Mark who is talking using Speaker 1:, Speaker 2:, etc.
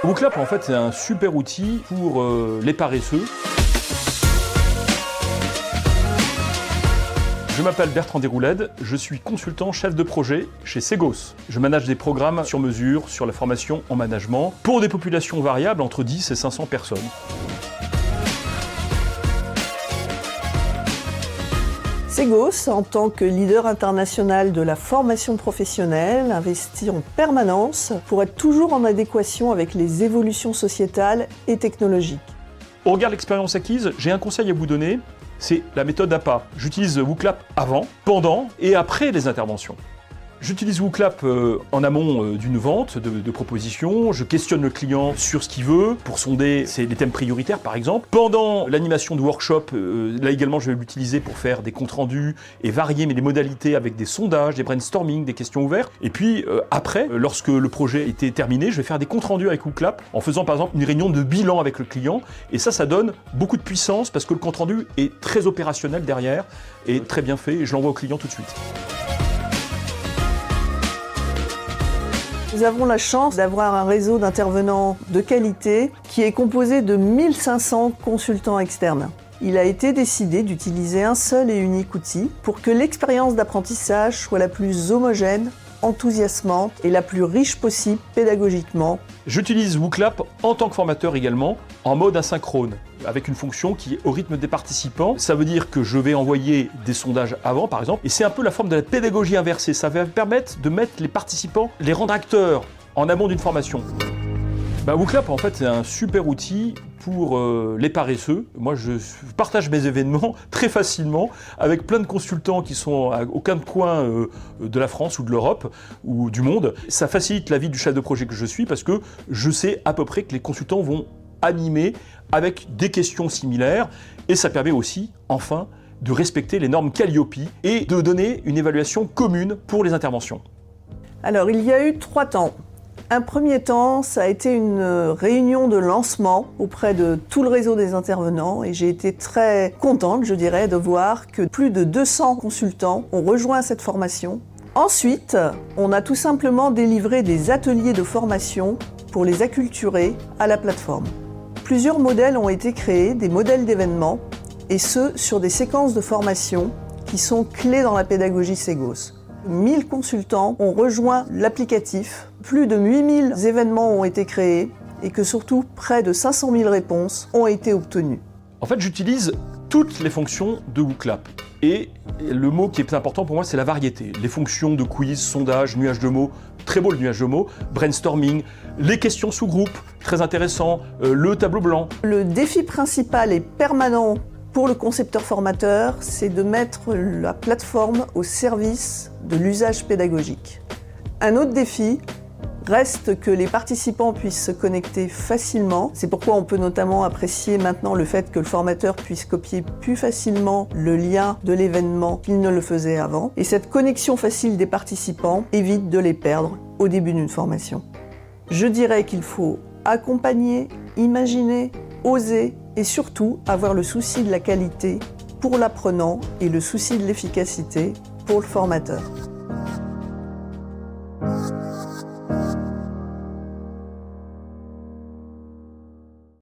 Speaker 1: WooClap, en fait, c'est un super outil pour les paresseux. Je m'appelle Bertrand Déroulède, je suis consultant chef de projet chez Segos. Je manage des programmes sur mesure sur la formation en management pour des populations variables entre 10 et 500 personnes.
Speaker 2: Segos, en tant que leader international de la formation professionnelle, investit en permanence pour être toujours en adéquation avec les évolutions sociétales et technologiques.
Speaker 1: Au regard de l'expérience acquise, j'ai un conseil à vous donner, c'est la méthode APA. J'utilise WooClap avant, pendant et après les interventions. J'utilise WooClap en amont d'une vente, de propositions. Je questionne le client sur ce qu'il veut pour sonder les thèmes prioritaires par exemple. Pendant l'animation de workshop, là également je vais l'utiliser pour faire des comptes rendus et varier les modalités avec des sondages, des brainstorming, des questions ouvertes. Et puis après, lorsque le projet était terminé, je vais faire des comptes rendus avec WooClap en faisant par exemple une réunion de bilan avec le client. Et ça donne beaucoup de puissance parce que le compte rendu est très opérationnel derrière et très bien fait et je l'envoie au client tout de suite.
Speaker 2: Nous avons la chance d'avoir un réseau d'intervenants de qualité qui est composé de 1500 consultants externes. Il a été décidé d'utiliser un seul et unique outil pour que l'expérience d'apprentissage soit la plus homogène, enthousiasmante et la plus riche possible pédagogiquement.
Speaker 1: J'utilise WooClap en tant que formateur également, en mode asynchrone, avec une fonction qui est au rythme des participants. Ça veut dire que je vais envoyer des sondages avant, par exemple, et c'est un peu la forme de la pédagogie inversée. Ça va permettre de mettre les participants, les rendre acteurs en amont d'une formation. WooClap, en fait, c'est un super outil pour les paresseux. Moi, je partage mes événements très facilement avec plein de consultants qui sont à aucun coin de la France ou de l'Europe ou du monde. Ça facilite la vie du chef de projet que je suis parce que je sais à peu près que les consultants vont animer avec des questions similaires et ça permet aussi, enfin, de respecter les normes Calliope et de donner une évaluation commune pour les interventions.
Speaker 2: Alors, il y a eu 3 temps. Un premier temps, ça a été une réunion de lancement auprès de tout le réseau des intervenants et j'ai été très contente, je dirais, de voir que plus de 200 consultants ont rejoint cette formation. Ensuite, on a tout simplement délivré des ateliers de formation pour les acculturer à la plateforme. Plusieurs modèles ont été créés, des modèles d'événements, et ce, sur des séquences de formation qui sont clés dans la pédagogie Segos. 1000 consultants ont rejoint l'applicatif, plus de 8000 événements ont été créés et que surtout près de 500 000 réponses ont été obtenues.
Speaker 1: En fait, j'utilise toutes les fonctions de WooClap. Et le mot qui est important pour moi, c'est la variété. Les fonctions de quiz, sondage, nuage de mots, très beau le nuage de mots, brainstorming, les questions sous groupe, très intéressant, le tableau blanc.
Speaker 2: Le défi principal et permanent pour le concepteur-formateur, c'est de mettre la plateforme au service de l'usage pédagogique. Un autre défi reste que les participants puissent se connecter facilement. C'est pourquoi on peut notamment apprécier maintenant le fait que le formateur puisse copier plus facilement le lien de l'événement qu'il ne le faisait avant. Et cette connexion facile des participants évite de les perdre au début d'une formation. Je dirais qu'il faut accompagner, imaginer, oser et surtout avoir le souci de la qualité pour l'apprenant et le souci de l'efficacité pour le formateur.